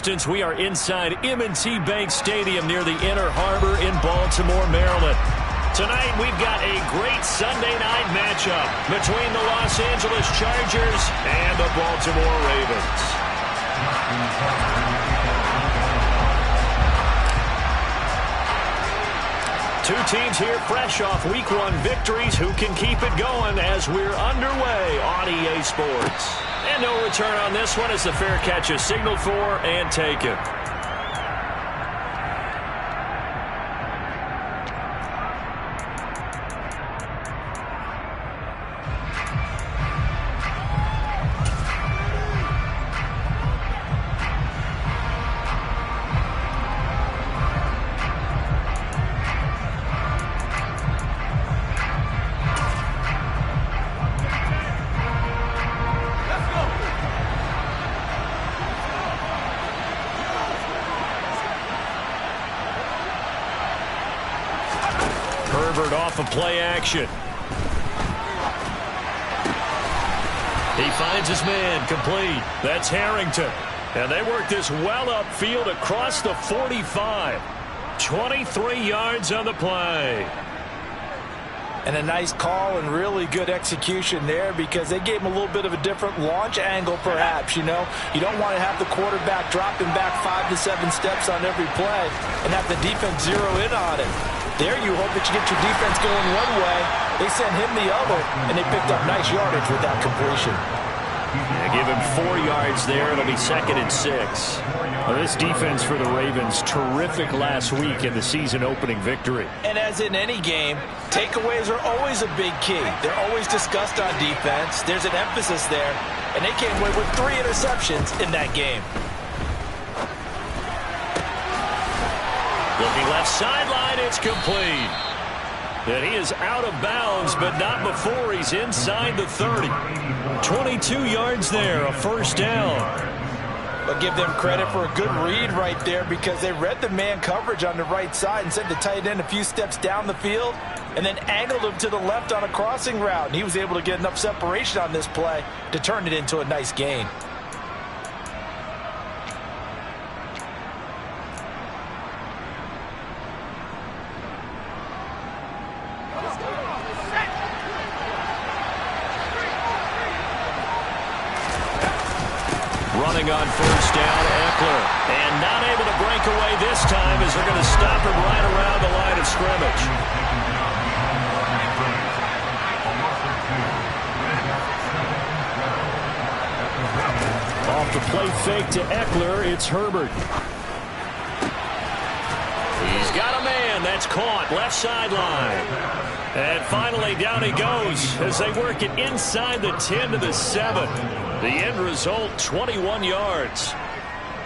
distance, we are inside M&T Bank Stadium near the Inner Harbor in Baltimore, Maryland. Tonight, we've got a great Sunday night matchup between the Los Angeles Chargers and the Baltimore Ravens. Two teams here fresh off Week 1 victories. Who can keep it going as we're underway on EA Sports? And no return on this one as the fair catch is signaled for and taken. Herbert off of play action. He finds his man complete. That's Harrington. And they work this well upfield across the 45. 23 yards on the play. And a nice call and really good execution there because they gave him a little bit of a different launch angle perhaps, you know. You don't want to have the quarterback dropping back 5 to 7 steps on every play and have the defense zero in on it. There you hope that you get your defense going one way. They sent him the other, and they picked up nice yardage with that completion. Yeah, give him 4 yards there. It'll be 2nd and 6. Well, this defense for the Ravens, terrific last week in the season-opening victory. And as in any game, takeaways are always a big key. They're always discussed on defense. There's an emphasis there, and they came away with 3 interceptions in that game. Looking left sideline, it's complete. And he is out of bounds, but not before he's inside the 30. 22 yards there, a first down. But give them credit for a good read right there because they read the man coverage on the right side and sent the tight end a few steps down the field and then angled him to the left on a crossing route. And he was able to get enough separation on this play to turn it into a nice gain. Running on first down, Eckler. And not able to break away this time as they're going to stop him right around the line of scrimmage. Off the play fake to Eckler, it's Herbert. He's got a man. That's caught. Left sideline. And finally, down he goes as they work it inside the 10 to the 7. The end result, 21 yards.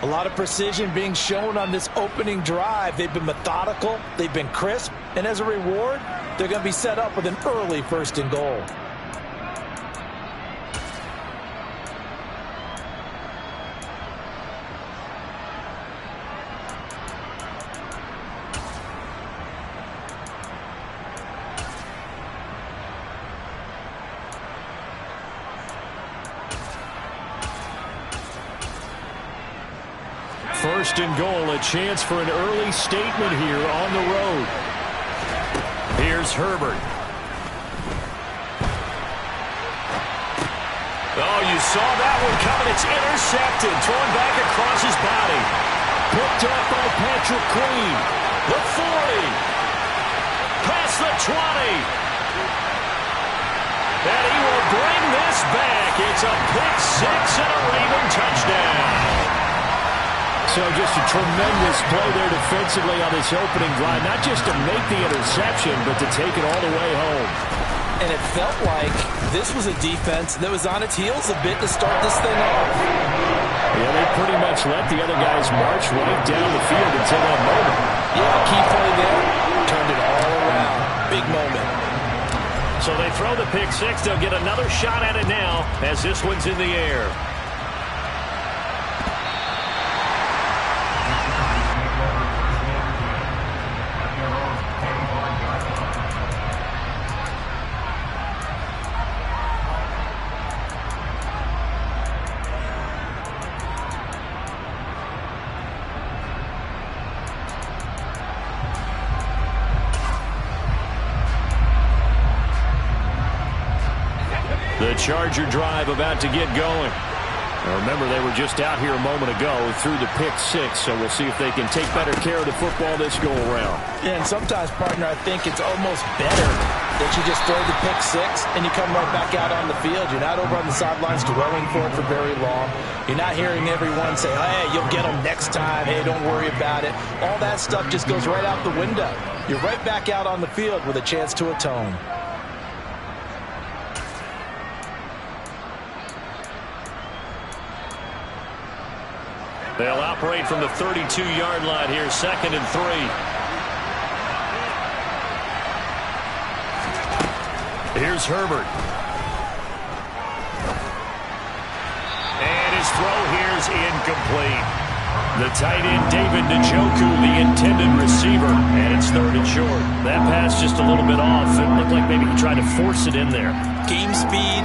A lot of precision being shown on this opening drive. They've been methodical. They've been crisp. And as a reward, they're going to be set up with an early 1st and goal. First and goal, a chance for an early statement here on the road. Here's Herbert. Oh, you saw that one coming. It's intercepted. Thrown back across his body. Picked up by Patrick Queen. The 40. Past the 20. And he will bring this back. It's a pick 6 and a Raven touchdown. So just a tremendous play there defensively on this opening drive. Not just to make the interception, but to take it all the way home. And it felt like this was a defense that was on its heels a bit to start this thing off. Yeah, they pretty much let the other guys march right down the field until that moment. Yeah, key play there. Turned it all around. Big moment. So they throw the pick 6. They'll get another shot at it now as this one's in the air. Charger drive about to get going. Now remember, they were just out here a moment ago through the pick six, so we'll see if they can take better care of the football this go-around. Yeah, and sometimes, partner, I think it's almost better that you just throw the pick six and you come right back out on the field. You're not over on the sidelines dwelling for it for very long. You're not hearing everyone say, hey, you'll get them next time. Hey, don't worry about it. All that stuff just goes right out the window. You're right back out on the field with a chance to atone. They'll operate from the 32-yard line here, 2nd and 3. Here's Herbert. And his throw here is incomplete. The tight end, David Njoku, the intended receiver, and it's 3rd and short. That pass just a little bit off. It looked like maybe he tried to force it in there. Game speed,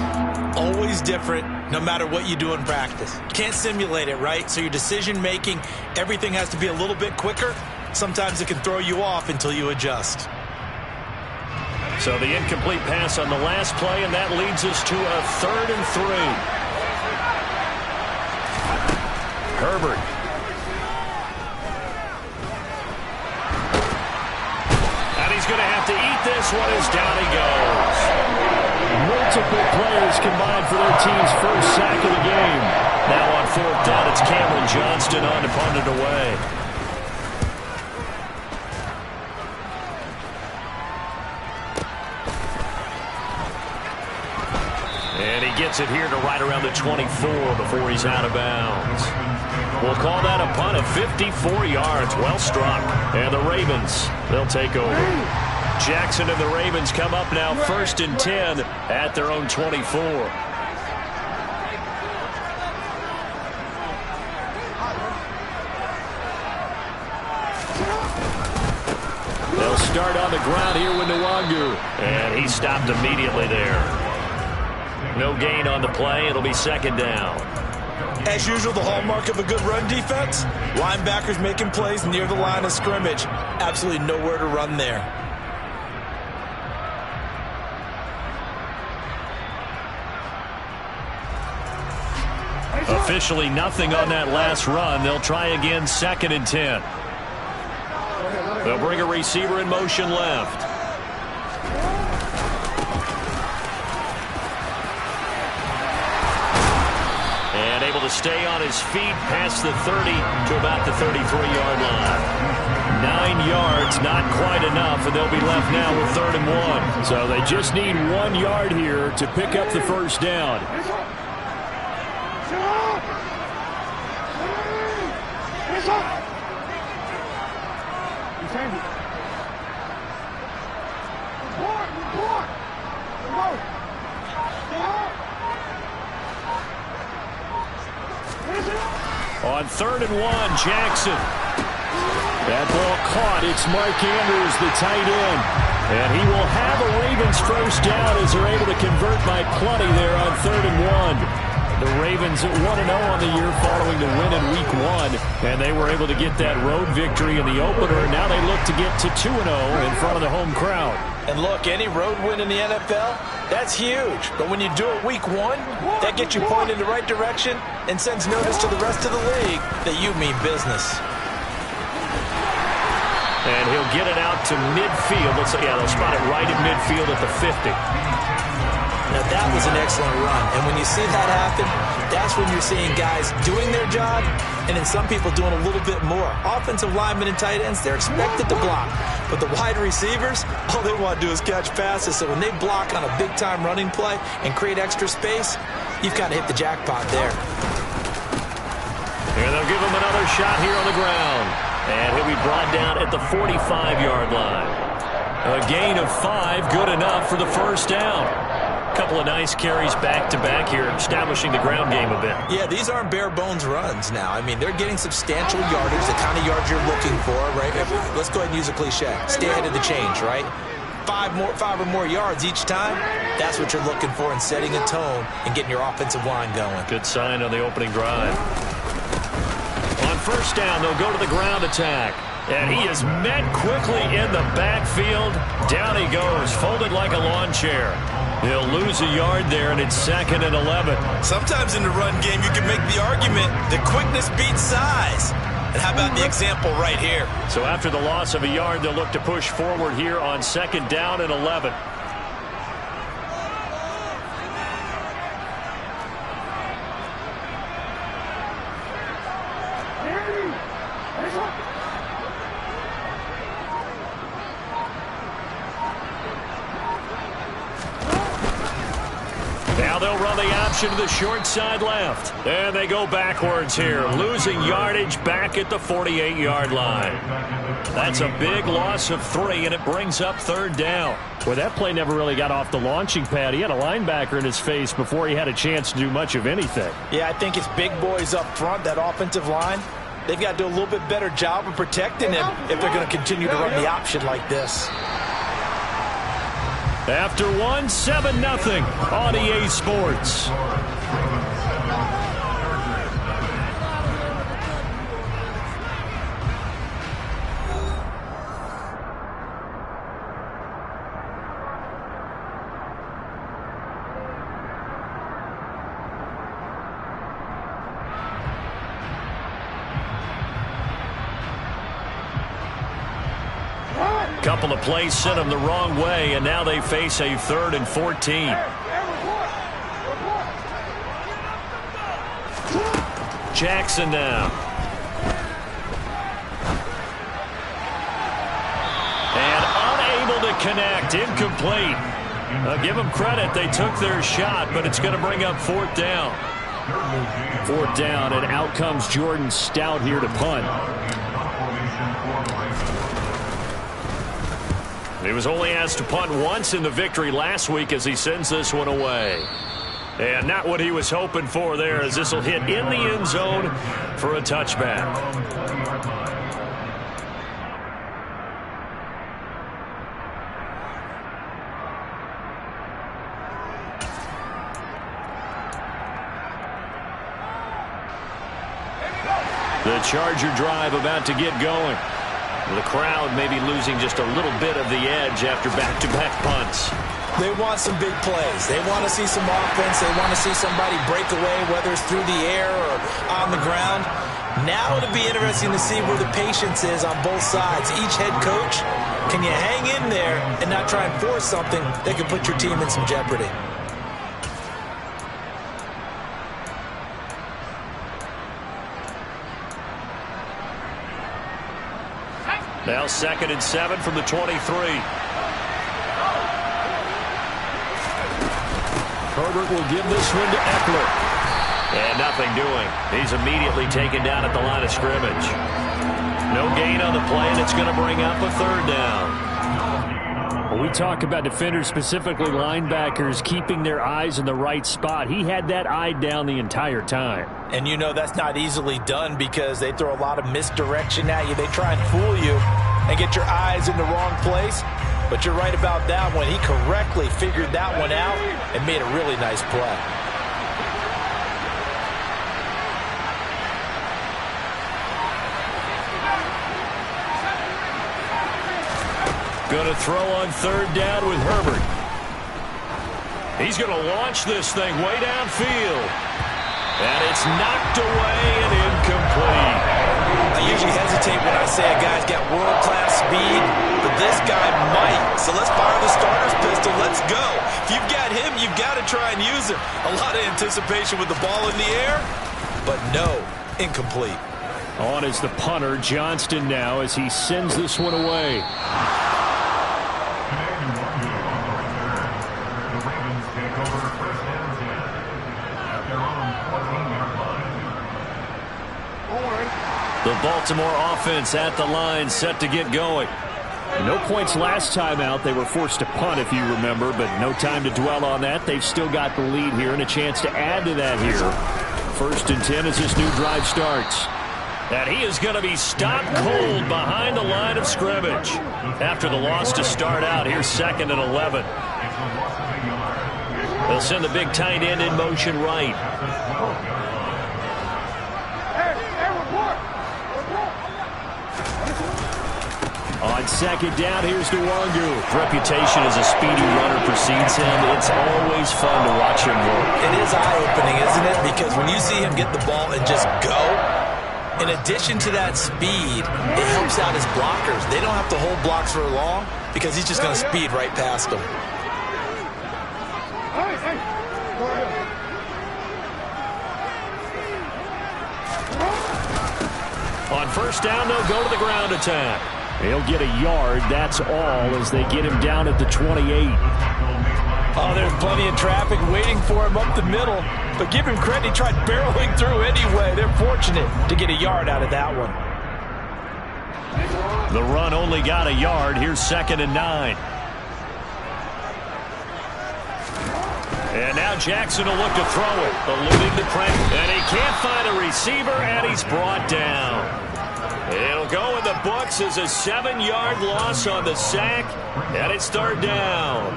always different, no matter what you do in practice. You can't simulate it, right? So your decision-making, everything has to be a little bit quicker. Sometimes it can throw you off until you adjust. So the incomplete pass on the last play, and that leads us to a 3rd and 3. Herbert. And he's going to have to eat this one as down he goes. Multiple players combined for their team's first sack of the game. Now on 4th down, it's Cameron Johnston on to punt it away. And he gets it here to right around the 24 before he's out of bounds. We'll call that a punt of 54 yards. Well struck. And the Ravens, they'll take over. Jackson and the Ravens come up now 1st and 10 at their own 24. They'll start on the ground here with Nwangu. And he stopped immediately there. No gain on the play. It'll be 2nd down. As usual, the hallmark of a good run defense, linebackers making plays near the line of scrimmage. Absolutely nowhere to run there. Officially nothing on that last run. They'll try again, 2nd and 10. They'll bring a receiver in motion left. And able to stay on his feet past the 30 to about the 33-yard line. 9 yards, not quite enough, and they'll be left now with 3rd and 1. So they just need 1 yard here to pick up the first down. On 3rd and 1, Jackson. That ball caught. It's Mark Andrews, the tight end. And he will have a Ravens first down as they're able to convert by plenty there on 3rd and 1. The Ravens at 1-0 on the year following the win in Week 1. And they were able to get that road victory in the opener. And now they look to get to 2-0 in front of the home crowd. And look, any road win in the NFL, that's huge. But when you do it Week 1, that gets you pointed in the right direction and sends notice to the rest of the league that you mean business. And he'll get it out to midfield. Looks like, yeah, they'll spot it right at midfield at the 50. Now, that was an excellent run. And when you see that happen, that's when you're seeing guys doing their job and then some people doing a little bit more. Offensive linemen and tight ends, they're expected to block. But the wide receivers, all they want to do is catch passes. So when they block on a big-time running play and create extra space, you've kind of hit the jackpot there. And they'll give him another shot here on the ground. And he'll be brought down at the 45-yard line. A gain of 5, good enough for the first down. Couple of nice carries back-to-back here, establishing the ground game a bit. Yeah, these aren't bare-bones runs now. I mean, they're getting substantial yardage, the kind of yards you're looking for, right? Let's go ahead and use a cliche. Stay ahead of the change, right? 5 or more yards each time, that's what you're looking for in setting a tone and getting your offensive line going. Good sign on the opening drive. On first down, they'll go to the ground attack. And he is met quickly in the backfield. Down he goes, folded like a lawn chair. He'll lose a yard there, and it's 2nd and 11. Sometimes in the run game, you can make the argument that quickness beats size. And how about the example right here? So after the loss of a yard, they'll look to push forward here on 2nd down and 11. Now they'll run the option to the short side left. And they go backwards here, losing yardage back at the 48-yard line. That's a big loss of 3, and it brings up 3rd down. Well, that play never really got off the launching pad. He had a linebacker in his face before he had a chance to do much of anything. Yeah, I think it's big boys up front, that offensive line. They've got to do a little bit better job of protecting him if they're going to continue to run the option like this. After 7-0 on EA Sports. Couple of plays sent them the wrong way, and now they face a 3rd and 14. Jackson now. And unable to connect. Incomplete. I'll give them credit. They took their shot, but it's going to bring up 4th down. 4th down, and out comes Jordan Stout here to punt. He was only asked to punt once in the victory last week as he sends this one away. And not what he was hoping for there, as this will hit in the end zone for a touchback. The Charger drive about to get going. The crowd may be losing just a little bit of the edge after back-to-back punts. They want some big plays. They want to see some offense. They want to see somebody break away, whether it's through the air or on the ground. Now it'll be interesting to see where the patience is on both sides. Each head coach, can you hang in there and not try and force something that could put your team in some jeopardy? Now 2nd and 7 from the 23. Herbert will give this one to Eckler. And nothing doing. He's immediately taken down at the line of scrimmage. No gain on the play, and it's going to bring up a 3rd down. When we talk about defenders, specifically linebackers, keeping their eyes in the right spot, he had that eye down the entire time. And you know that's not easily done because they throw a lot of misdirection at you. They try and fool you and get your eyes in the wrong place. But you're right about that one. He correctly figured that one out and made a really nice play. Going to throw on 3rd down with Herbert. He's going to launch this thing way downfield. And it's knocked away and incomplete. I usually hesitate when I say a guy's got world-class speed, but this guy might. So let's fire the starter's pistol. Let's go. If you've got him, you've got to try and use him. A lot of anticipation with the ball in the air, but no, incomplete. On is the punter, Johnston, now as he sends this one away. The Baltimore offense at the line, set to get going. No points last time out. They were forced to punt, if you remember, but no time to dwell on that. They've still got the lead here and a chance to add to that here. 1st and 10 as this new drive starts. And he is going to be stopped cold behind the line of scrimmage. After the loss to start out, here's 2nd and 11. They'll send the big tight end in motion right. On second down. Here's Nwangu. Reputation as a speedy runner precedes him. It's always fun to watch him work. It is eye-opening, isn't it? Because when you see him get the ball and just go, in addition to that speed, it helps out his blockers. They don't have to hold blocks for long because he's just going to speed right past them. On first down, they'll go to the ground attack. He'll get a yard, that's all, as they get him down at the 28. Oh, there's plenty of traffic waiting for him up the middle. But give him credit, he tried barreling through anyway. They're fortunate to get a yard out of that one. The run only got a yard. Here's 2nd and 9. And now Jackson will look to throw it, eluding the pressure. And he can't find a receiver, and he's brought down. It'll go in the books as a 7-yard loss on the sack, and it's 3rd down.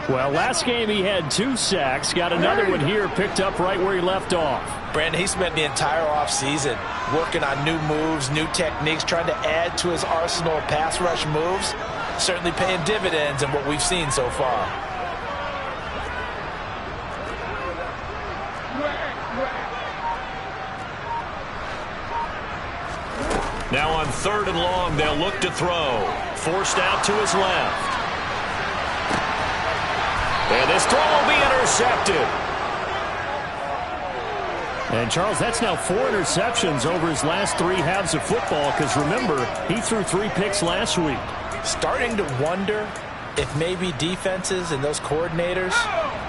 Well, last game he had 2 sacks. Got another one here, picked up right where he left off. Brandon, he spent the entire offseason working on new moves, new techniques, trying to add to his arsenal of pass rush moves. Certainly paying dividends in what we've seen so far. Now on 3rd and long, they'll look to throw. Forced out to his left. And this throw will be intercepted. And, Charles, that's now 4 interceptions over his last 3 halves of football, because, remember, he threw 3 picks last week. Starting to wonder if maybe defenses and those coordinators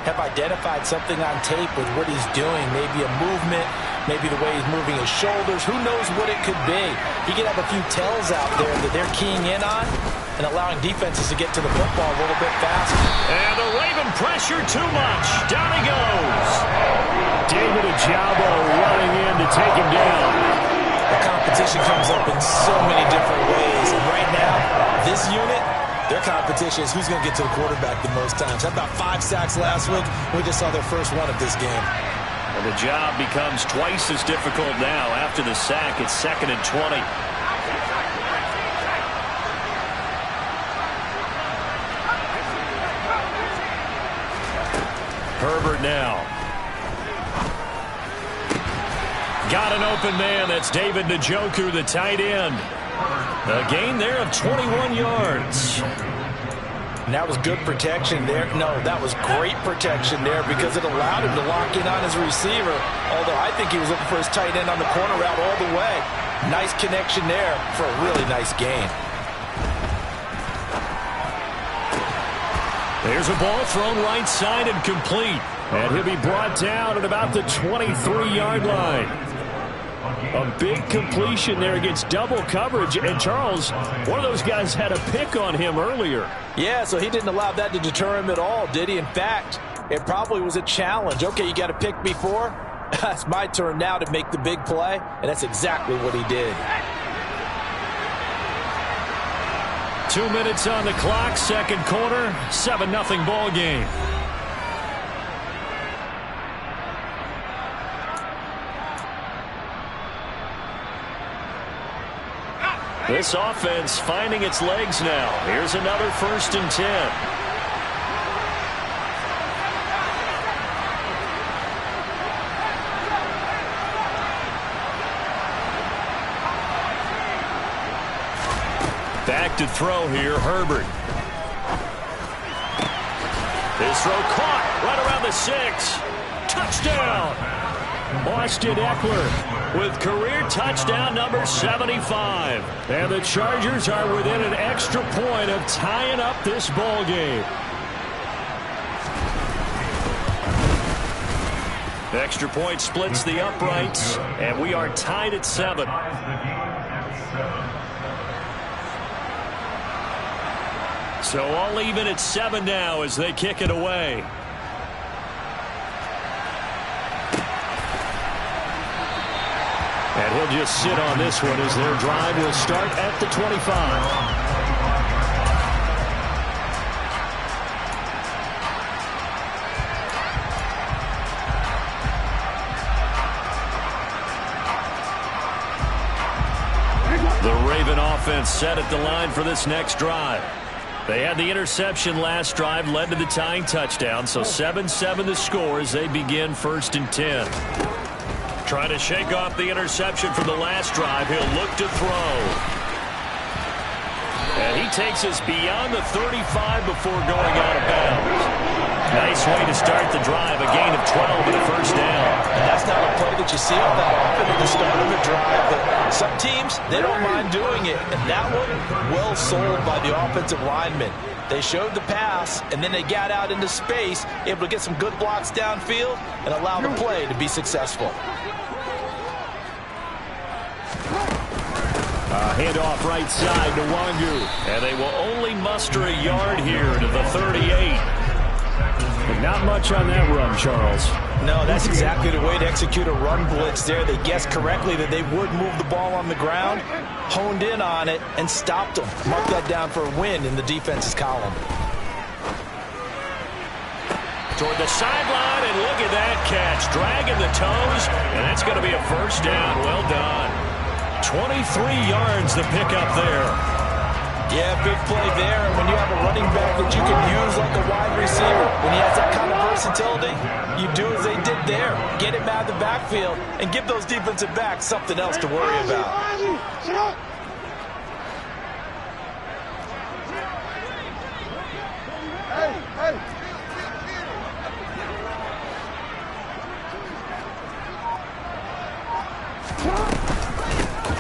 have identified something on tape with what he's doing. Maybe a movement, maybe the way he's moving his shoulders. Who knows what it could be? He could have a few tells out there that they're keying in on and allowing defenses to get to the football a little bit faster. And the Raven pressure too much. Down he goes. David Ojabo running in to take him down. The competition comes up in so many different ways. And right now, this unit, their competition is who's going to get to the quarterback the most times. Had about 5 sacks last week. We just saw their first one of this game. And the job becomes twice as difficult now. After the sack, it's 2nd and 20. Herbert now. Got an open man. That's David Njoku, the tight end. A gain there of 21 yards. And that was good protection there. No, that was great protection there because it allowed him to lock in on his receiver. Although I think he was looking for his tight end on the corner route all the way. Nice connection there for a really nice gain. There's a ball thrown right side and complete. And he'll be brought down at about the 23-yard line. A big completion there against double coverage. And Charles, one of those guys had a pick on him earlier. Yeah, so he didn't allow that to deter him at all, did he? In fact, it probably was a challenge. Okay, you got a pick before? It's my turn now to make the big play. And that's exactly what he did. 2 minutes on the clock, 2nd quarter, 7-0 ball game. This offense finding its legs now. Here's another 1st and 10. Back to throw here, Herbert. His throw caught right around the 6. Touchdown! Austin Eckler with career touchdown number 75. And the Chargers are within an extra point of tying up this ball game. Extra point splits the uprights, and we are tied at 7. So all even at 7 now as they kick it away. And he'll just sit on this one as their drive will start at the 25. The Raven offense set at the line for this next drive. They had the interception last drive, led to the tying touchdown, so 7-7 the score as they begin 1st and 10. Trying to shake off the interception from the last drive. He'll look to throw. And he takes us beyond the 35 before going out of bounds. Nice way to start the drive, a gain of 12 and a first down. And that's not a play that you see all that often at the start of a drive, but some teams, they don't mind doing it. And that one, well sold by the offensive lineman. They showed the pass, and then they got out into space, able to get some good blocks downfield and allow the play to be successful. Handoff right side to Wangu. And they will only muster a yard here to the 38. But not much on that run, Charles. No, that's exactly the way to execute a run blitz there. They guessed correctly that they would move the ball on the ground, honed in on it, and stopped them. Mark that down for a win in the defense's column. Toward the sideline, and look at that catch. Dragging the toes, and that's going to be a first down. Well done. 23 yards to pick up there. Yeah, big play there. And when you have a running back that you can use like a wide receiver, when he has that kind of versatility, you do as they did there. Get him out of the backfield and give those defensive backs something else to worry about.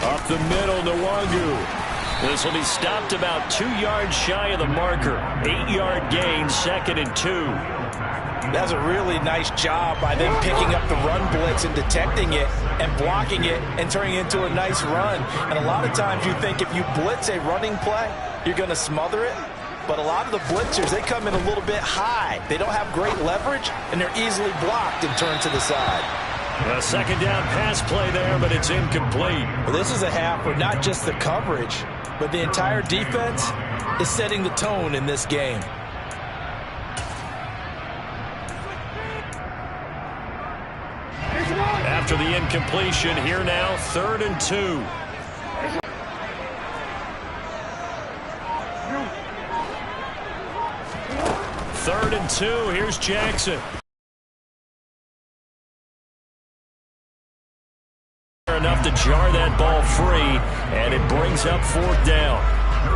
Up the middle to Wangu. This will be stopped about 2 yards shy of the marker. 8-yard gain, 2nd and 2. That's a really nice job by them picking up the run blitz and detecting it and blocking it and turning it into a nice run. And a lot of times you think if you blitz a running play, you're going to smother it. But a lot of the blitzers, they come in a little bit high. They don't have great leverage, and they're easily blocked and turned to the side. A 2nd down pass play there, but it's incomplete. Well, this is a half where not just the coverage, but the entire defense is setting the tone in this game. After the incompletion, here now, 3rd and 2. Third and 2, here's Jackson. Enough to jar that ball free, and it brings up 4th down.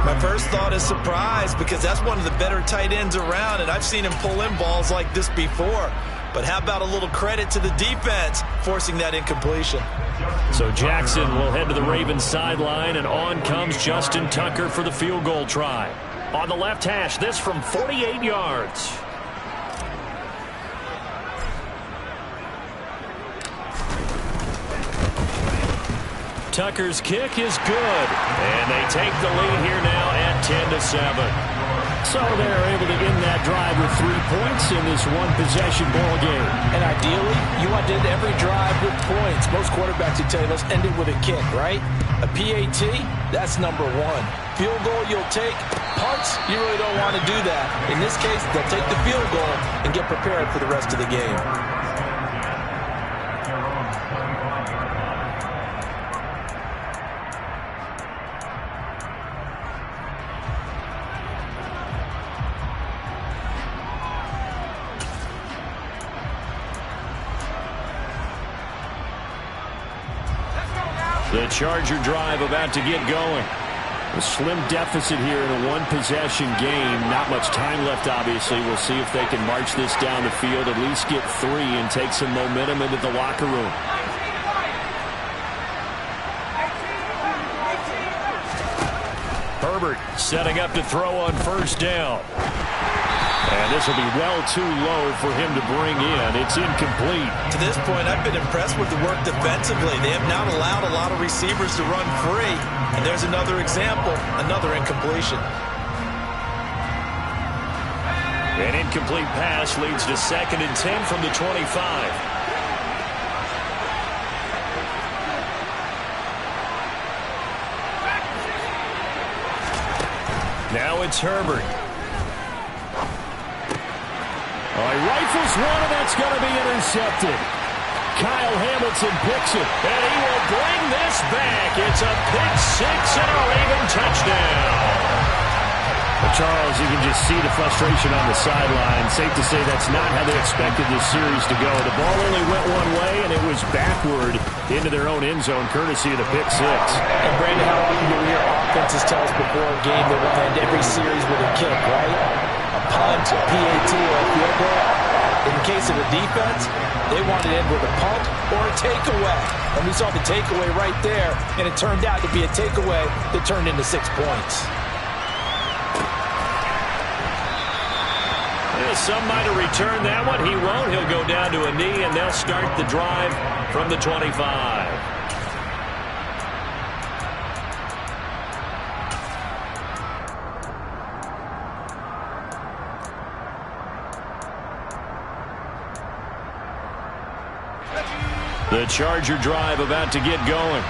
My first thought is surprise, because that's one of the better tight ends around, and I've seen him pull in balls like this before. But how about a little credit to the defense forcing that incompletion? So Jackson will head to the Ravens sideline, and on comes Justin Tucker for the field goal try. On the left hash, this from 48 yards. Tucker's kick is good, and they take the lead here now at 10-7. So they're able to end that drive with 3 points in this one-possession ball game. And ideally, you want to end every drive with points. Most quarterbacks would tell you, let's end it with a kick, right? A PAT, that's number 1. Field goal you'll take. Punts, you really don't want to do that. In this case, they'll take the field goal and get prepared for the rest of the game. The Charger drive about to get going. A slim deficit here in a one-possession game. Not much time left, obviously. We'll see if they can march this down the field, at least get 3 and take some momentum into the locker room. Herbert setting up to throw on 1st down. And this will be well too low for him to bring in. It's incomplete. To this point, I've been impressed with the work defensively. They have not allowed a lot of receivers to run free. And there's another example, another incompletion. An incomplete pass leads to 2nd and 10 from the 25. Now it's Herbert. He rifles one, and that's going to be intercepted. Kyle Hamilton picks it, and he will bring this back. It's a pick six and a Raven touchdown. Well, Charles, you can just see the frustration on the sideline. Safe to say that's not how they expected this series to go. The ball only went one way, and it was backward into their own end zone, courtesy of the pick six. And, Brandon, how often do we hear offenses tell us before a game they want to end every series with a kick, right? A punt, a PAT, or a field goal. In the case of the defense, they wanted to end with a punt or a takeaway. And we saw the takeaway right there, and it turned out to be a takeaway that turned into 6 points. Some might have returned that one. He won't. He'll go down to a knee, and they'll start the drive from the 25. The Charger drive about to get going.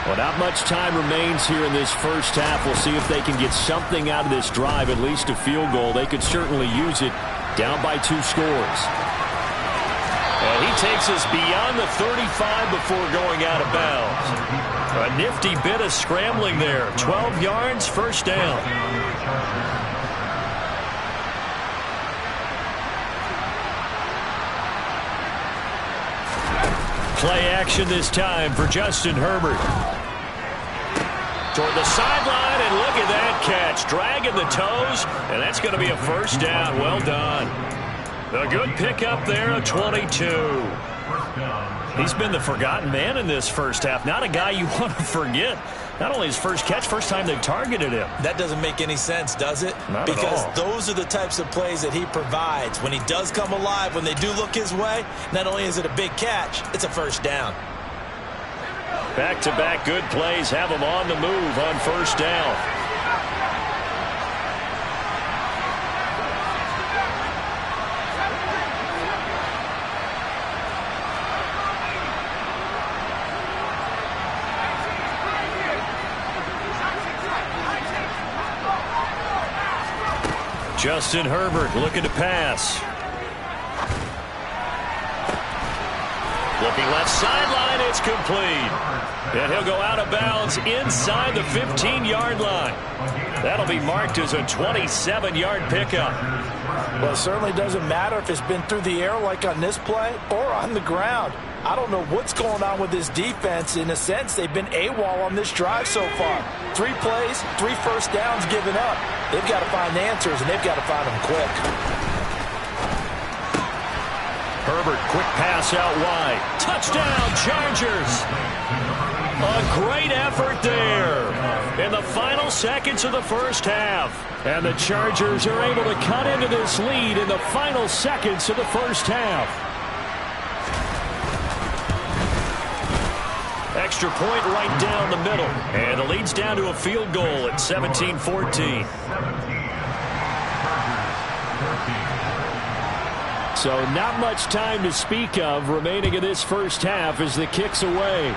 Well, not much time remains here in this first half. We'll see if they can get something out of this drive, at least a field goal. They could certainly use it, down by 2 scores. And he takes us beyond the 35 before going out of bounds. A nifty bit of scrambling there. 12 yards, first down. Play action this time for Justin Herbert. Toward the sideline, and look at that catch. Dragging the toes, and that's going to be a first down. Well done. A good pickup there, a 22. He's been the forgotten man in this first half. Not a guy you want to forget. Not only his first catch, first time they've targeted him. That doesn't make any sense, does it? Not because at all. Those are the types of plays that he provides. When he does come alive, when they do look his way, not only is it a big catch, it's a first down. Back-to-back good plays have him on the move on first down. Justin Herbert looking to pass. Looking left sideline, it's complete. And he'll go out of bounds inside the 15-yard line. That'll be marked as a 27-yard pickup. Well, it certainly doesn't matter if it's been through the air like on this play or on the ground. I don't know what's going on with this defense. In a sense, they've been AWOL on this drive so far. 3 plays, 3 first downs given up. They've got to find answers, and they've got to find them quick. Herbert, quick pass out wide. Touchdown, Chargers. A great effort there in the final seconds of the first half. And the Chargers are able to cut into this lead in the final seconds of the first half. Extra point right down the middle. And the lead's down to a field goal at 17-14. So not much time to speak of remaining in this first half as the kick's away.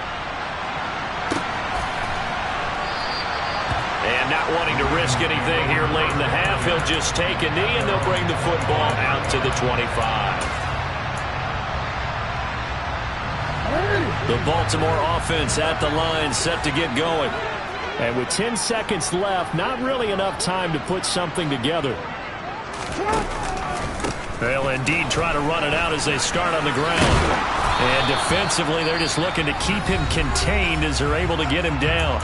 And not wanting to risk anything here late in the half, he'll just take a knee and they'll bring the football out to the 25. The Baltimore offense at the line, set to get going. And with 10 seconds left, not really enough time to put something together. They'll indeed try to run it out as they start on the ground. And defensively, they're just looking to keep him contained as they're able to get him down.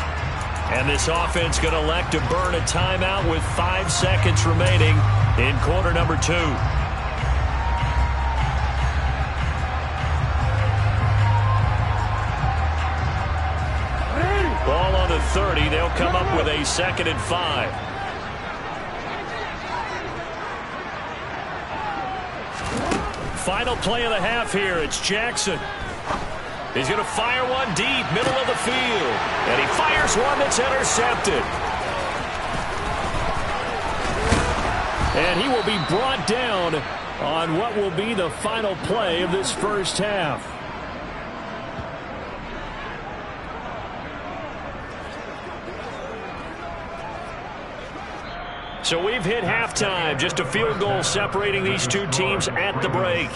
And this offense going to elect to burn a timeout with 5 seconds remaining in quarter number 2. Ball on the 30. They'll come up with a 2nd and 5. Final play of the half here. It's Jackson. He's going to fire one deep, middle of the field. And he fires one that's intercepted. And he will be brought down on what will be the final play of this first half. So we've hit halftime, just a field goal separating these two teams at the break.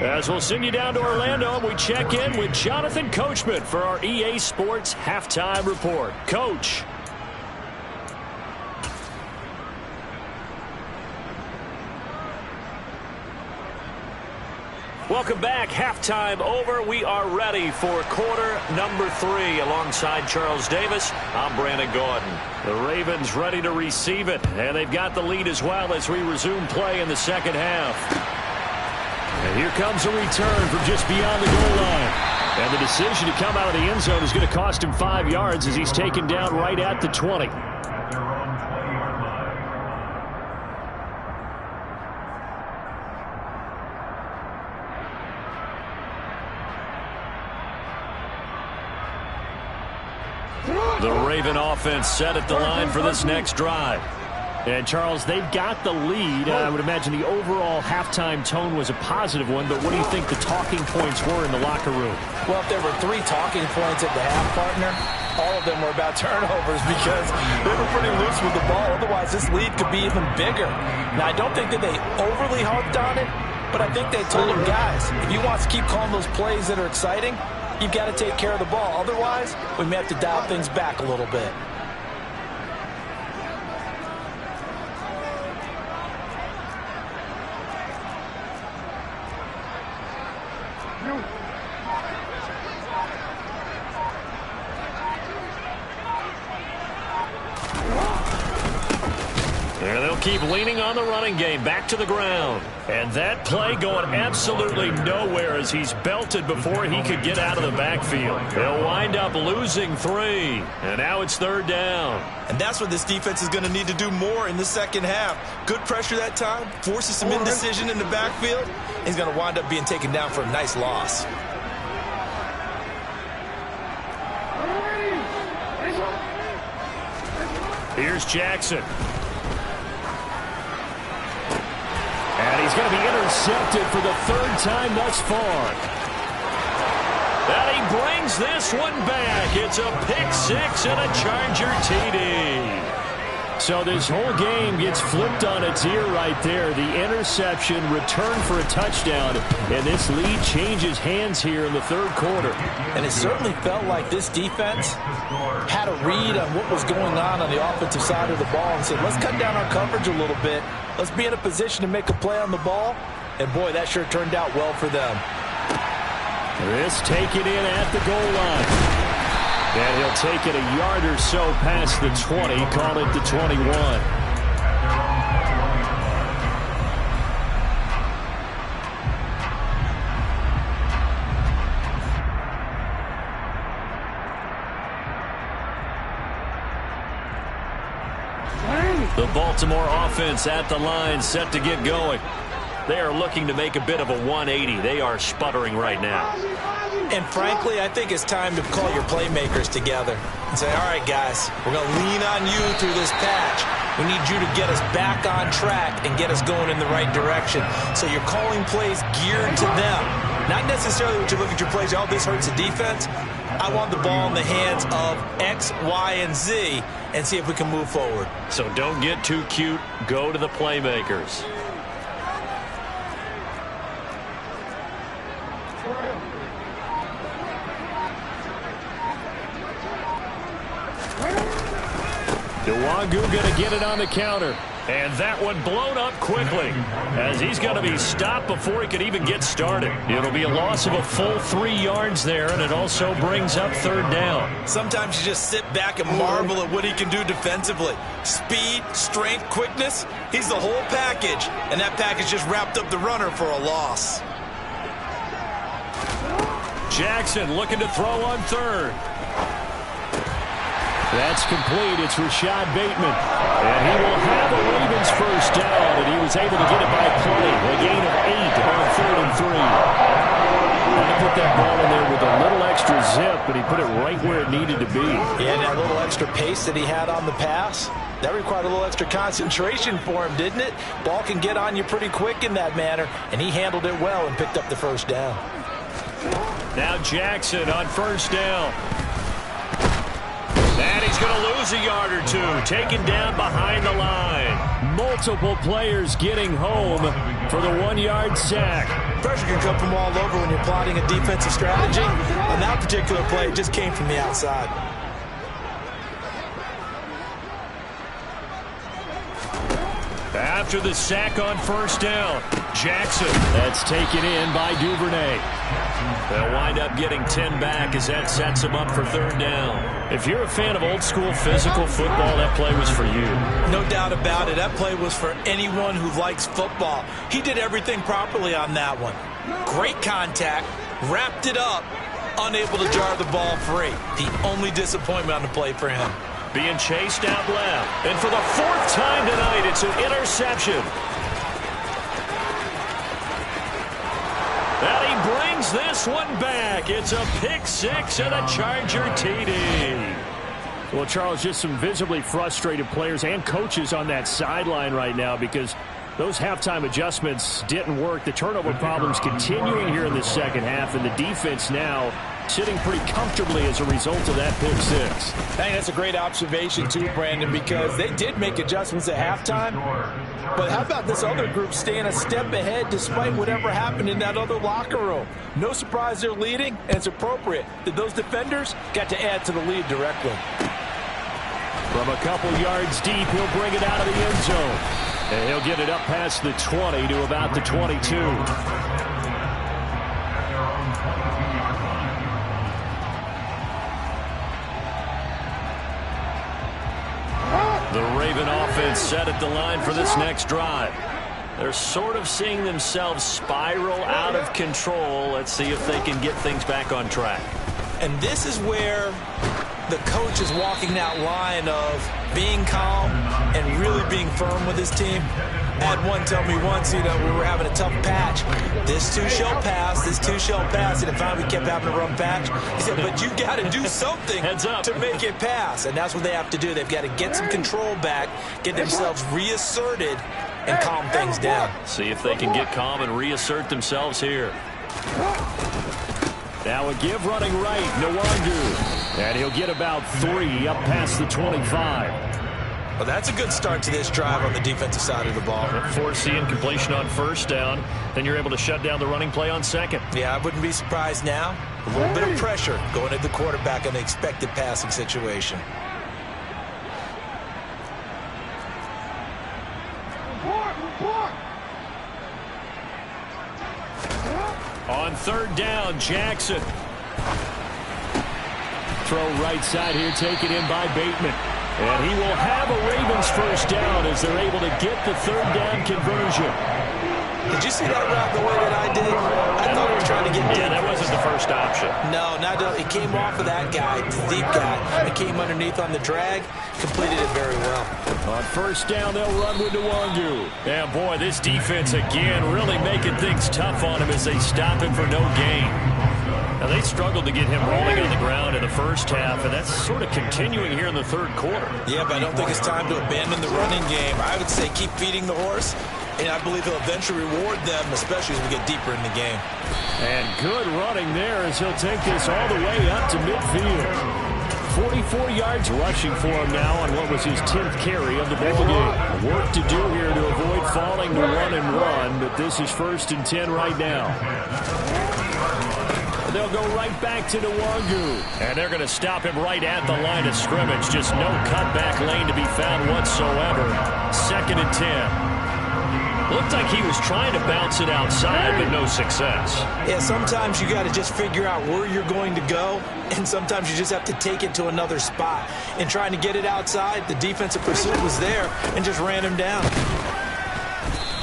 As we'll send you down to Orlando, we check in with Jonathan Coachman for our EA Sports Halftime Report. Coach. Welcome back. Halftime over. We are ready for quarter number 3. Alongside Charles Davis, I'm Brandon Gordon. The Ravens ready to receive it, and they've got the lead as well as we resume play in the second half. And here comes a return from just beyond the goal line. And the decision to come out of the end zone is going to cost him 5 yards as he's taken down right at the 20. The Raven offense set at the line for this next drive. And, Charles, they've got the lead. I would imagine the overall halftime tone was a positive one, but what do you think the talking points were in the locker room? Well, if there were 3 talking points at the half, partner, all of them were about turnovers because they were pretty loose with the ball. Otherwise, this lead could be even bigger. Now, I don't think that they overly harped on it, but I think they told them, guys, if you want to keep calling those plays that are exciting, you've got to take care of the ball. Otherwise, we may have to dial things back a little bit. There they'll keep leaning on the running game, back to the ground. And that play going absolutely nowhere as he's belted before he could get out of the backfield. They'll wind up losing 3. And now it's 3rd down. And that's what this defense is going to need to do more in the second half. Good pressure that time, forces some indecision in the backfield. He's going to wind up being taken down for a nice loss. Here's Jackson. And he's going to be intercepted for the 3rd time thus far. And he brings this one back. It's a pick 6 and a Charger TD. So this whole game gets flipped on its ear right there. The interception, return for a touchdown, and this lead changes hands here in the 3rd quarter. And it certainly felt like this defense had a read on what was going on the offensive side of the ball and said, let's cut down our coverage a little bit. Let's be in a position to make a play on the ball. And, boy, that sure turned out well for them. This taken in at the goal line. And he'll take it a yard or so past the 20, call it the 21. The Baltimore offense at the line, set to get going. They are looking to make a bit of a 180. They are sputtering right now. And frankly, I think it's time to call your playmakers together and say, all right, guys, we're going to lean on you through this patch. We need you to get us back on track and get us going in the right direction. So you're calling plays geared to them. Not necessarily what you look at your plays, oh, this hurts the defense. I want the ball in the hands of X, Y, and Z and see if we can move forward. So don't get too cute. Go to the playmakers. Nwangu going to get it on the counter. And that one blown up quickly as he's going to be stopped before he could even get started. It'll be a loss of a full 3 yards there, and it also brings up 3rd down. Sometimes you just sit back and marvel at what he can do defensively. Speed, strength, quickness, he's the whole package. And that package just wrapped up the runner for a loss. Jackson looking to throw on 3rd. That's complete. It's Rashad Bateman. And he will have a Ravens first down, and he was able to get it by play. A gain of 8 on 3rd and 3. And he put that ball in there with a little extra zip, but he put it right where it needed to be. Yeah, and that little extra pace that he had on the pass, that required a little extra concentration for him, didn't it? Ball can get on you pretty quick in that manner, and he handled it well and picked up the first down. Now Jackson on 1st down. And he He's going to lose a yard or two, taken down behind the line. Multiple players getting home for the 1-yard sack. Pressure can come from all over when you're plotting a defensive strategy. On that particular play, it just came from the outside. After the sack on first down, Jackson. That's taken in by Duvernay. They'll wind up getting 10 back as that sets them up for third down. If you're a fan of old-school physical football, that play was for you. No doubt about it. That play was for anyone who likes football. He did everything properly on that one. Great contact, wrapped it up, unable to jar the ball free. The only disappointment on the play for him. Being chased out left. And for the 4th time tonight, it's an interception. And he brings this one back. It's a pick 6 and a Charger TD. Well, Charles, just some visibly frustrated players and coaches on that sideline right now because those halftime adjustments didn't work. The turnover problems continuing here in the second half, and the defense now sitting pretty comfortably as a result of that pick 6. I think that's a great observation too, Brandon, because they did make adjustments at halftime. But how about this other group staying a step ahead despite whatever happened in that other locker room? No surprise they're leading, and it's appropriate that those defenders got to add to the lead directly. From a couple yards deep, he'll bring it out of the end zone. And he'll get it up past the 20 to about the 22. The Raven offense set at the line for this next drive. They're sort of seeing themselves spiral out of control. Let's see if they can get things back on track. And this is where the coach is walking that line of being calm and really being firm with his team. I had one tell me once, we were having a tough patch. This too shall pass, this too shall pass. And finally we kept having a rough patch. He said, but you got to do something to make it pass. And that's what they have to do. They've got to get some control back, get themselves reasserted, and calm things down. See if they can get calm and reassert themselves here. Now a give running right, Nwangu. And he'll get about 3 up past the 25. Well, that's a good start to this drive on the defensive side of the ball. Force the incompletion on first down. Then you're able to shut down the running play on second. Yeah, I wouldn't be surprised now. A little bit of pressure going at the quarterback in the expected passing situation. On third down, Jackson. Throw right side here, taken in by Bateman. And he will have a Ravens first down as they're able to get the third down conversion. Did you see that route the way that I did? I thought he was trying to get deep. Yeah, that wasn't the first option. No, it came off of that guy, the deep guy. It came underneath on the drag, completed it very well. On first down, they'll run with Nwangu. And boy, this defense again really making things tough on him as they stop him for no gain. Now, they struggled to get him rolling on the ground in the first half, and that's sort of continuing here in the third quarter. Yeah, but I don't think it's time to abandon the running game. I would say keep feeding the horse, and I believe he'll eventually reward them, especially as we get deeper in the game. And good running there as he'll take this all the way up to midfield. 44 yards rushing for him now on what was his 10th carry of the ball game. Work to do here to avoid falling to 1-and-1, but this is 1st and 10 right now. They'll go right back to Nwangu. And they're going to stop him right at the line of scrimmage. Just no cutback lane to be found whatsoever. 2nd and 10. Looked like he was trying to bounce it outside, but no success. Yeah, sometimes you got to just figure out where you're going to go, and sometimes you just have to take it to another spot. And trying to get it outside, the defensive pursuit was there and just ran him down.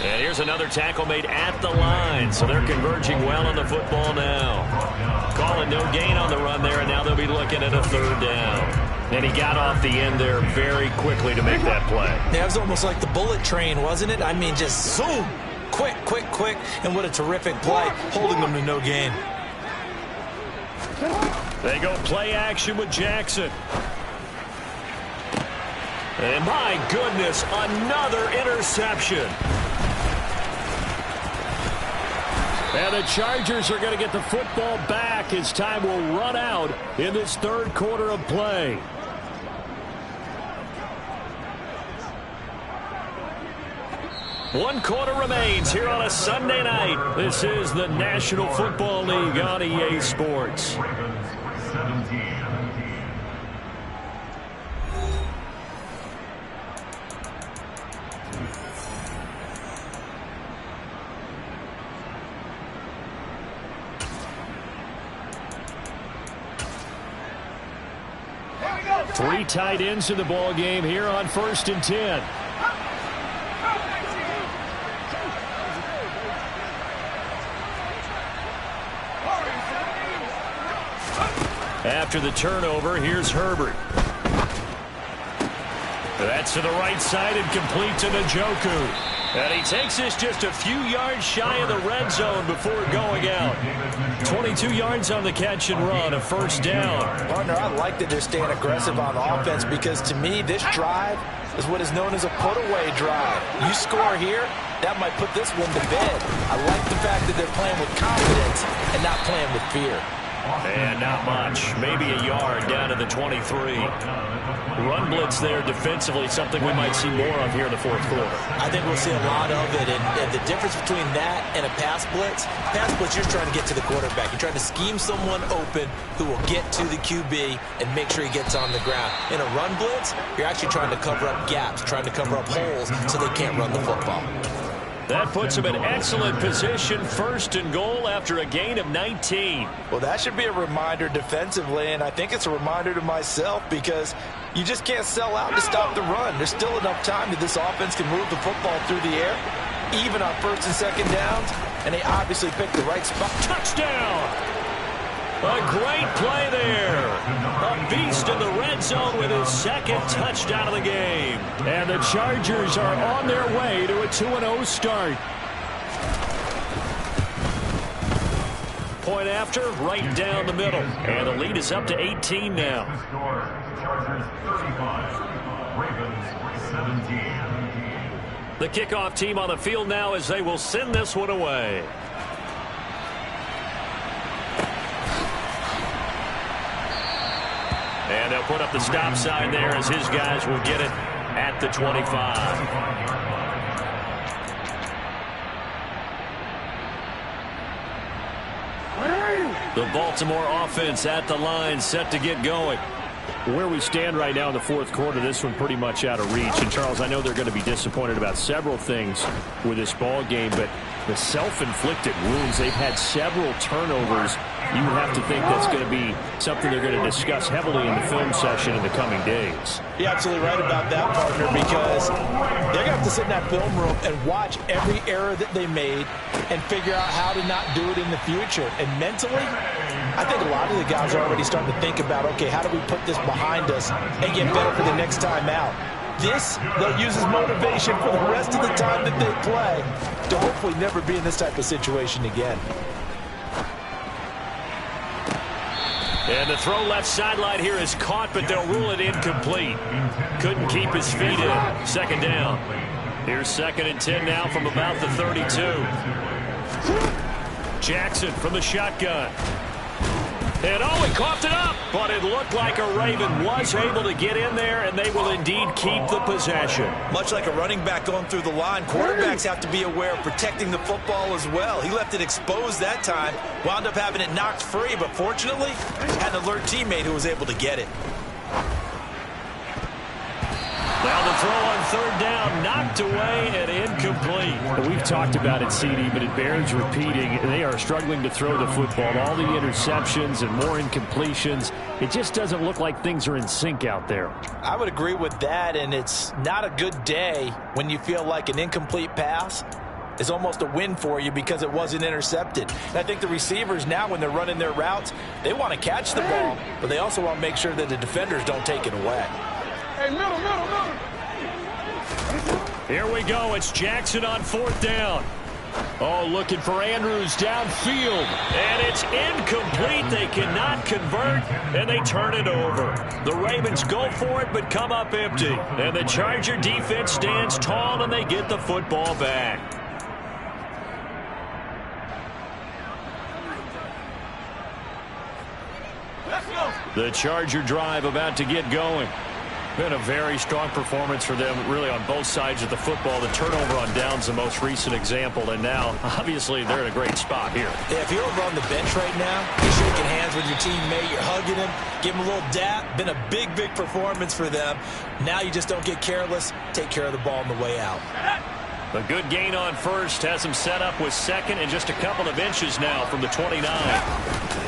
And here's another tackle made at the line, so they're converging well on the football now. Calling no gain on the run there, and now they'll be looking at a third down. And he got off the end there very quickly to make that play. Yeah, it was almost like the bullet train, wasn't it? I mean, just zoom, quick, quick, quick, and what a terrific play, holding them to no gain. They go play action with Jackson. And my goodness, another interception. And the Chargers are going to get the football back as time will run out in this third quarter of play. 1 quarter remains here on a Sunday night. This is the National Football League on EA Sports. Three tight ends in the ball game here on 1st and 10. After the turnover, here's Herbert. That's to the right side and complete to Njoku. And he takes this just a few yards shy of the red zone before going out. 22 yards on the catch and run, a 1st down. Partner, I like that they're staying aggressive on the offense because to me, this drive is what is known as a put-away drive. You score here, that might put this one to bed. I like the fact that they're playing with confidence and not playing with fear. And not much. Maybe a yard down to the 23. Run blitz there defensively, something we might see more of here in the 4th quarter. I think we'll see a lot of it. And the difference between that and a pass blitz, you're trying to get to the quarterback. You're trying to scheme someone open who will get to the QB and make sure he gets on the ground. In a run blitz, you're actually trying to cover up gaps, trying to cover up holes so they can't run the football. That puts him in excellent position, 1st and goal after a gain of 19. Well, that should be a reminder defensively, and I think it's a reminder to myself because you just can't sell out to stop the run. There's still enough time that this offense can move the football through the air, even on 1st and 2nd downs, and they obviously picked the right spot. Touchdown! A great play there. A beast in the red zone with his 2nd touchdown of the game. And the Chargers are on their way to a 2-0 start. Point after, right down the middle. And the lead is up to 18 now. Chargers 35, Ravens 17. The kickoff team on the field now as they will send this one away. And they'll put up the stop sign there as his guys will get it at the 25. The Baltimore offense at the line, set to get going. Where we stand right now in the 4th quarter, this one pretty much out of reach. And, Charles, I know they're going to be disappointed about several things with this ball game, but the self-inflicted wounds, they've had several turnovers. You have to think that's going to be something they're going to discuss heavily in the film session in the coming days. You're absolutely right about that, partner, because they're going to have to sit in that film room and watch every error that they made and figure out how to not do it in the future. And mentally, I think a lot of the guys are already starting to think about, okay, how do we put this behind us and get better for the next time out? This, they'll use as motivation for the rest of the time that they play to hopefully never be in this type of situation again. And the throw left sideline here is caught, but they'll rule it incomplete. Couldn't keep his feet in. 2nd down. Here's 2nd and 10 now from about the 32. Jackson from the shotgun. And oh, he coughed it up, but it looked like a Raven was able to get in there, and they will indeed keep the possession. Much like a running back going through the line, quarterbacks have to be aware of protecting the football as well. He left it exposed that time, wound up having it knocked free, but fortunately, had an alert teammate who was able to get it. Now the throw on 3rd down, knocked away and incomplete. Well, we've talked about it, CD, but it bears repeating. They are struggling to throw the football. All the interceptions and more incompletions. It just doesn't look like things are in sync out there. I would agree with that, and it's not a good day when you feel like an incomplete pass is almost a win for you because it wasn't intercepted. And I think the receivers now, when they're running their routes, they want to catch the ball, but they also want to make sure that the defenders don't take it away. Hey, middle. Here we go. It's Jackson on 4th down. Oh, looking for Andrews downfield. And it's incomplete. They cannot convert, and they turn it over. The Ravens go for it, but come up empty. And the Charger defense stands tall, and they get the football back. The Charger drive about to get going. Been a very strong performance for them, really, on both sides of the football. The turnover on downs, the most recent example, and now, obviously, they're in a great spot here. Yeah, if you're over on the bench right now, you're shaking hands with your teammate, you're hugging him, give him a little dap. Been a big, big performance for them. Now you just don't get careless. Take care of the ball on the way out. A good gain on first has him set up with second and just a couple of inches now from the 29.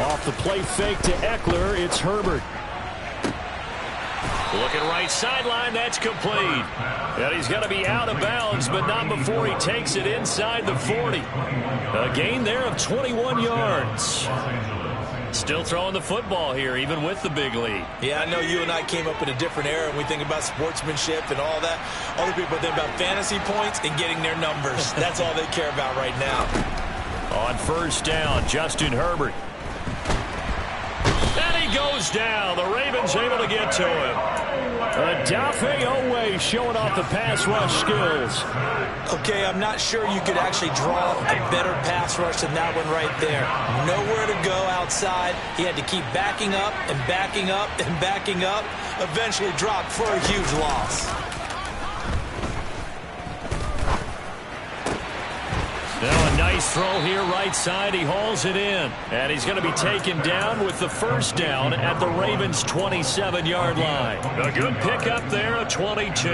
Off the play fake to Eckler, it's Herbert. Looking right sideline, that's complete. And he's going to be out of bounds, but not before he takes it inside the 40. A gain there of 21 yards. Still throwing the football here, even with the big lead. Yeah, I know you and I came up in a different era, and we think about sportsmanship and all that. Other people think about fantasy points and getting their numbers. That's all they care about right now. On first down, Justin Herbert. And he goes down. The Ravens able to get to him. Odafe Oweh showing off the pass rush skills. Okay, I'm not sure you could actually draw a better pass rush than that one right there. Nowhere to go outside. He had to keep backing up and backing up and backing up. Eventually dropped for a huge loss. Now a nice throw here right side. He hauls it in. And he's going to be taken down with the first down at the Ravens' 27-yard line. A good pickup there, a 22.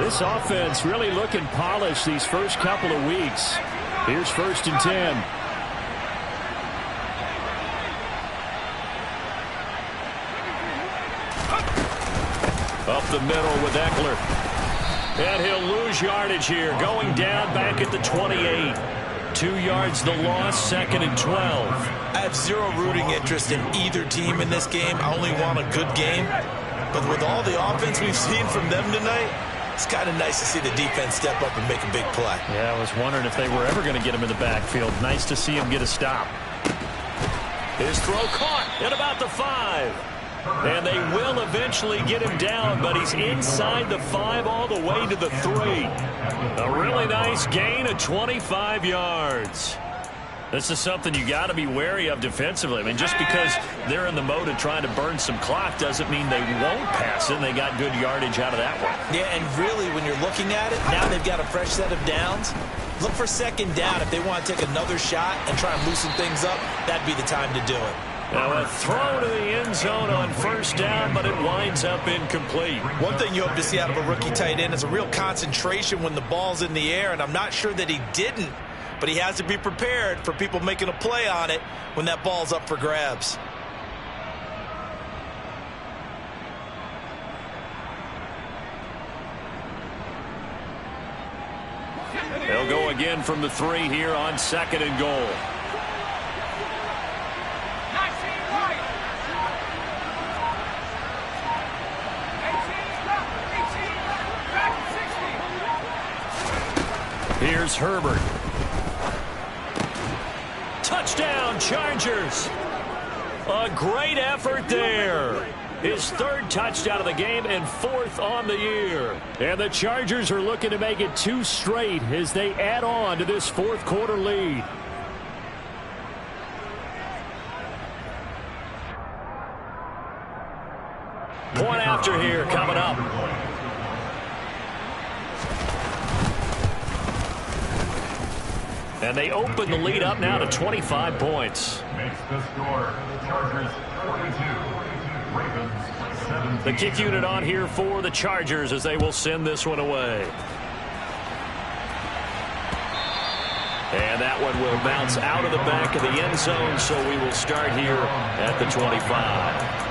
This offense really looking polished these first couple of weeks. Here's 1st and 10. Up the middle with Eckler. And he'll lose yardage here, going down back at the 28. 2 yards the loss, 2nd and 12. I have zero rooting interest in either team in this game. I only want a good game. But with all the offense we've seen from them tonight, it's kind of nice to see the defense step up and make a big play. Yeah, I was wondering if they were ever going to get him in the backfield. Nice to see him get a stop. His throw caught at about the 5. And they will eventually get him down, but he's inside the 5 all the way to the 3. A really nice gain of 25 yards. This is something you got to be wary of defensively. I mean, just because they're in the mode of trying to burn some clock doesn't mean they won't pass it, and they got good yardage out of that one. Yeah, and really, when you're looking at it, now they've got a fresh set of downs. Look for 2nd down. If they want to take another shot and try and loosen things up, that'd be the time to do it. Now a throw to the end zone on 1st down, but it winds up incomplete. One thing you hope to see out of a rookie tight end is a real concentration when the ball's in the air, and I'm not sure that he didn't, but he has to be prepared for people making a play on it when that ball's up for grabs. They'll go again from the 3 here on 2nd and goal. Here's Herbert. Touchdown, Chargers. A great effort there. His 3rd touchdown of the game and 4th on the year. And the Chargers are looking to make it 2 straight as they add on to this 4th quarter lead. Point after here coming up. And they open the lead up now to 25 points. Makes the score. Chargers 42. Ravens 17. The kick unit on here for the Chargers as they will send this one away. And that one will bounce out of the back of the end zone, so we will start here at the 25.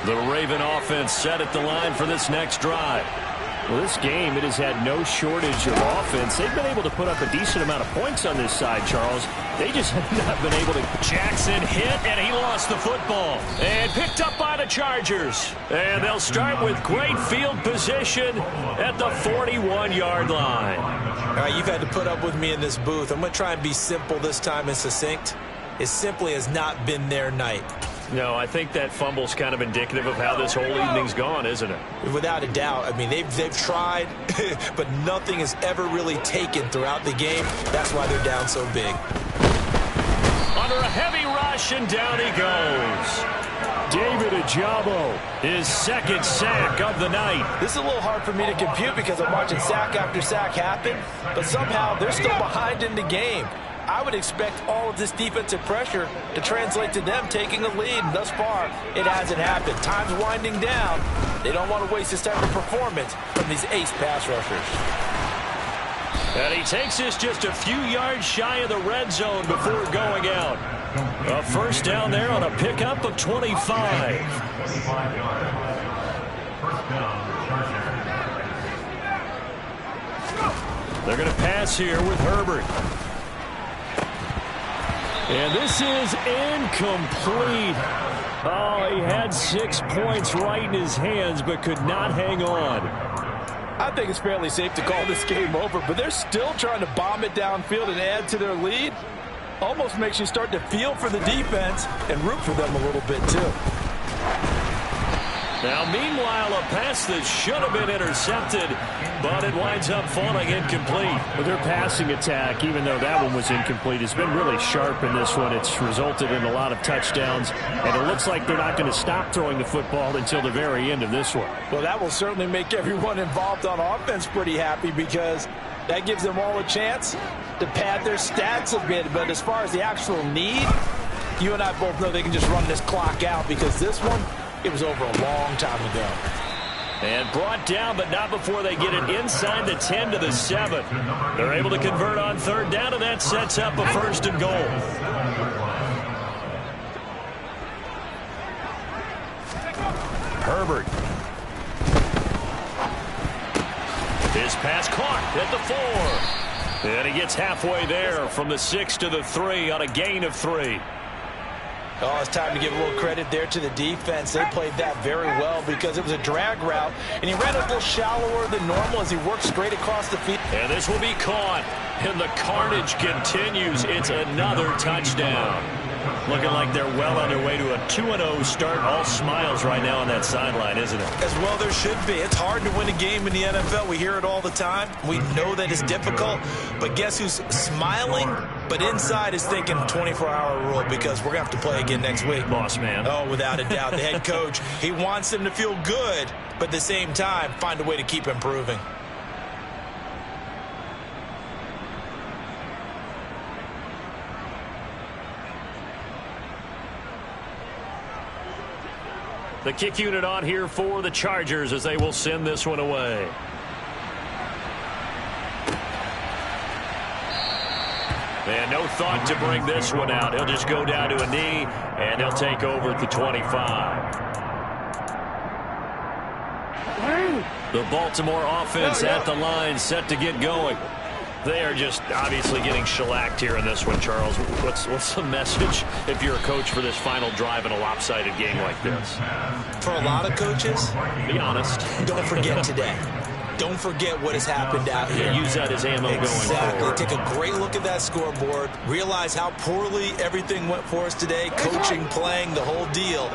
The Raven offense set at the line for this next drive. Well, this game, it has had no shortage of offense. They've been able to put up a decent amount of points on this side, Charles. They just have not been able to. Jackson hit, and he lost the football. And picked up by the Chargers. And they'll start with great field position at the 41-yard line. All right, you've had to put up with me in this booth. I'm going to try and be simple this time and succinct. It simply has not been their night. No, I think that fumble's kind of indicative of how this whole evening's gone, isn't it? Without a doubt. I mean, they've tried, but nothing has ever really taken throughout the game. That's why they're down so big. Under a heavy rush, and down he goes. David Ojabo, his second sack of the night. This is a little hard for me to compute because I'm watching sack after sack happen, but somehow they're still behind in the game. I would expect all of this defensive pressure to translate to them taking a lead. And thus far, it hasn't happened. Time's winding down. They don't want to waste this type of performance from these ace pass rushers. And he takes this just a few yards shy of the red zone before going out. A first down there on a pickup of 25. 25 yards. First down, Chargers. They're going to pass here with Herbert. And this is incomplete. Oh, he had 6 points right in his hands, but could not hang on. I think it's fairly safe to call this game over, but they're still trying to bomb it downfield and add to their lead. Almost makes you start to feel for the defense and root for them a little bit, too. Now, meanwhile, a pass that should have been intercepted, but it winds up falling incomplete. Well, their passing attack, even though that one was incomplete, has been really sharp in this one. It's resulted in a lot of touchdowns, and it looks like they're not going to stop throwing the football until the very end of this one. Well, that will certainly make everyone involved on offense pretty happy because that gives them all a chance to pad their stats a bit. But as far as the actual need, you and I both know they can just run this clock out because this one, it was over a long time ago. And brought down, but not before they get it inside the 10 to the 7. They're able to convert on third down, and that sets up a first and goal. Herbert. His pass caught at the 4. And he gets halfway there from the 6 to the 3 on a gain of 3. Oh, it's time to give a little credit there to the defense. They played that very well because it was a drag route, and he ran a little shallower than normal as he worked straight across the field. And this will be caught, and the carnage continues. It's another touchdown. Looking like they're well on their way to a 2-0 start. All smiles right now on that sideline, isn't it? As well there should be. It's hard to win a game in the NFL. We hear it all the time. We know that it's difficult. But guess who's smiling? But inside is thinking 24-hour rule because we're going to have to play again next week. Boss man. Oh, without a doubt. The head coach, he wants them to feel good, but at the same time, find a way to keep improving. The kick unit on here for the Chargers as they will send this one away. And no thought to bring this one out. He'll just go down to a knee, and he'll take over at the 25. The Baltimore offense at the line, set to get going. They are just obviously getting shellacked here in this one, Charles. What's the message if you're a coach for this final drive in a lopsided game like this? For a lot of coaches, be honest. Don't forget today. Don't forget what has happened out here. Yeah, use that as ammo going forward. Take a great look at that scoreboard. Realize how poorly everything went for us today. Coaching, playing, the whole deal.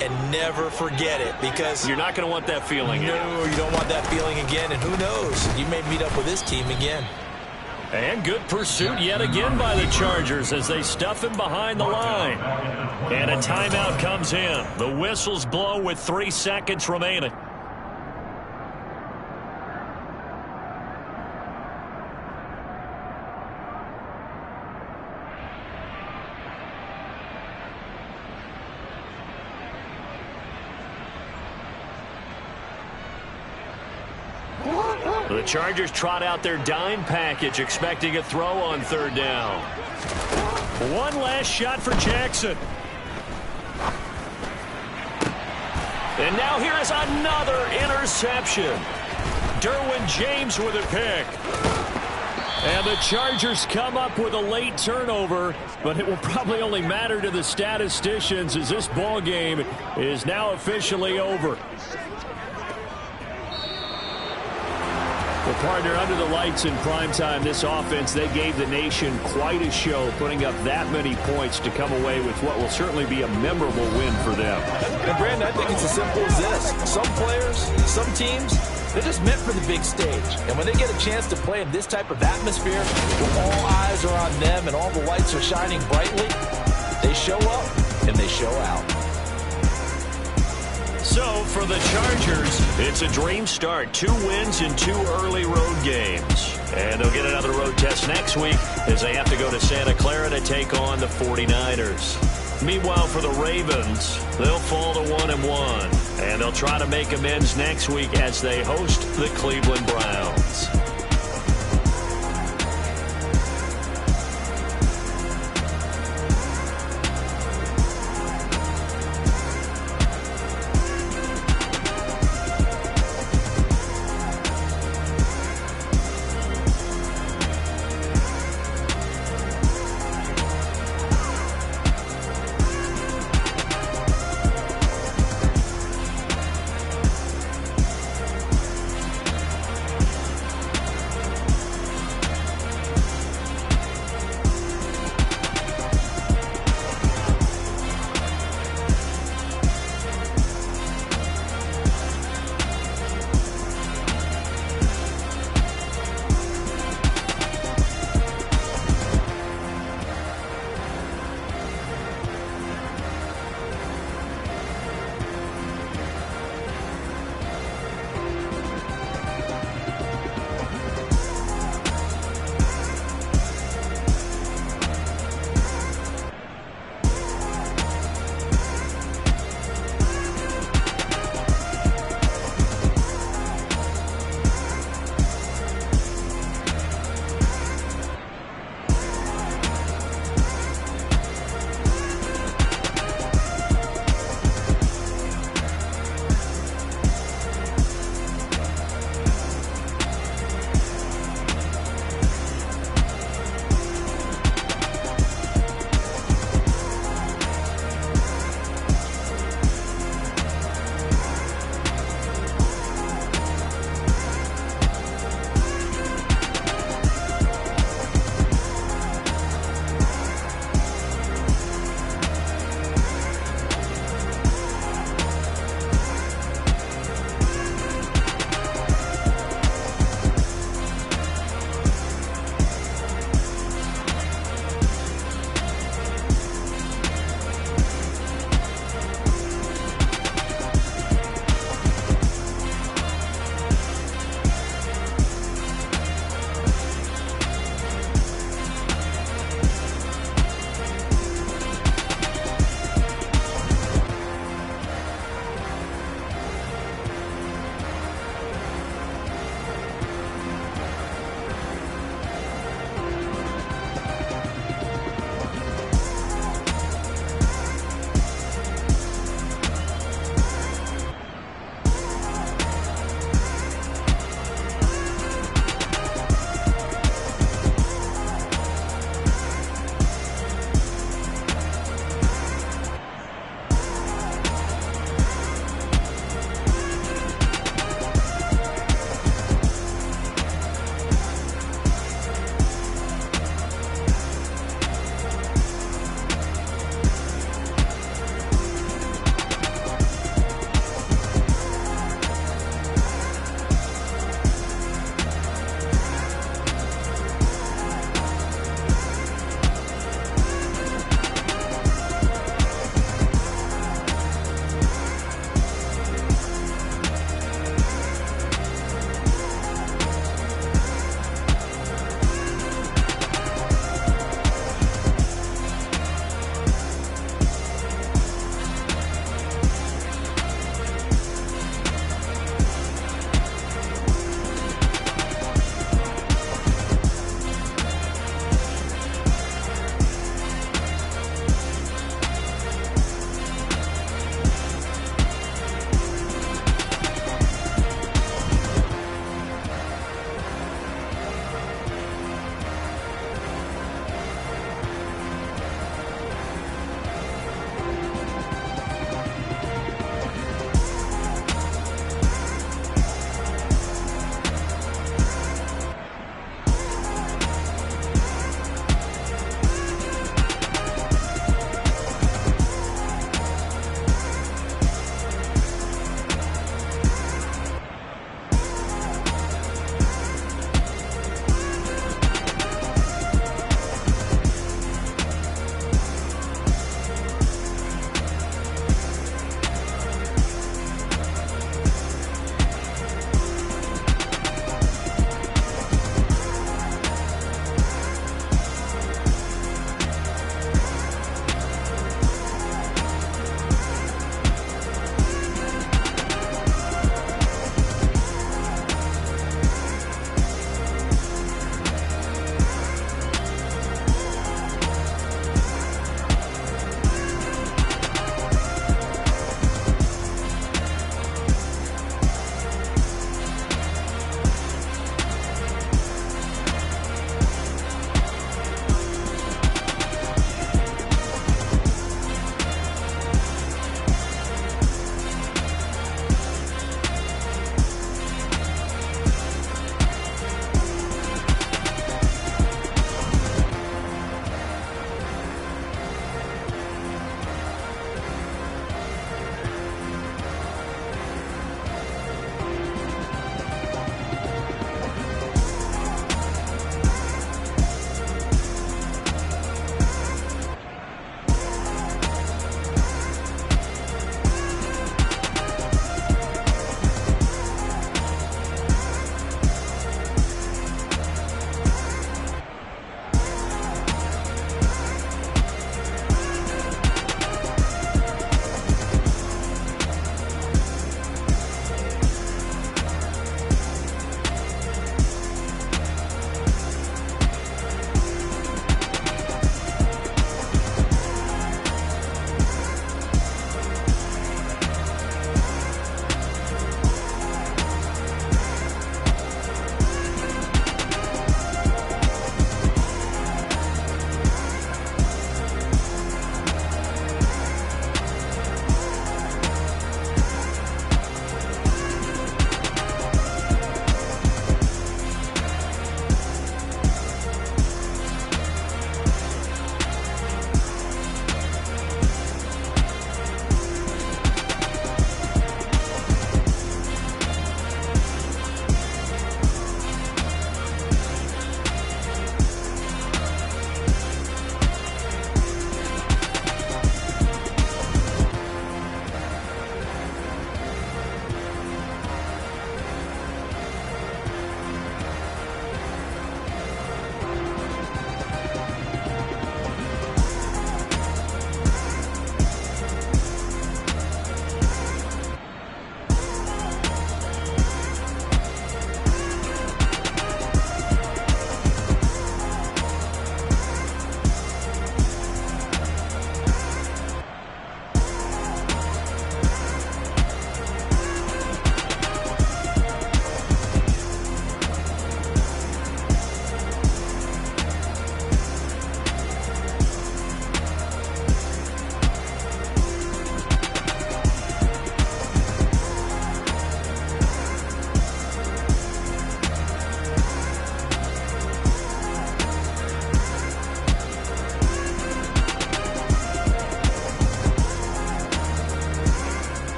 And never forget it because you're not going to want that feeling again. No, you don't want that feeling again. And who knows? You may meet up with this team again. And good pursuit yet again by the Chargers as they stuff him behind the line. And a timeout comes in. The whistles blow with 3 seconds remaining. The Chargers trot out their dime package, expecting a throw on third down. One last shot for Jackson. And now here is another interception. Derwin James with a pick. And the Chargers come up with a late turnover, but it will probably only matter to the statisticians as this ball game is now officially over. Well, partner, under the lights in primetime, this offense, they gave the nation quite a show, putting up that many points to come away with what will certainly be a memorable win for them. And, Brandon, I think it's as simple as this. Some players, some teams, they're just meant for the big stage. And when they get a chance to play in this type of atmosphere, where all eyes are on them and all the lights are shining brightly, they show up and they show out. So, for the Chargers, it's a dream start. 2 wins in 2 early road games. And they'll get another road test next week as they have to go to Santa Clara to take on the 49ers. Meanwhile, for the Ravens, they'll fall to 1-1. And they'll try to make amends next week as they host the Cleveland Browns.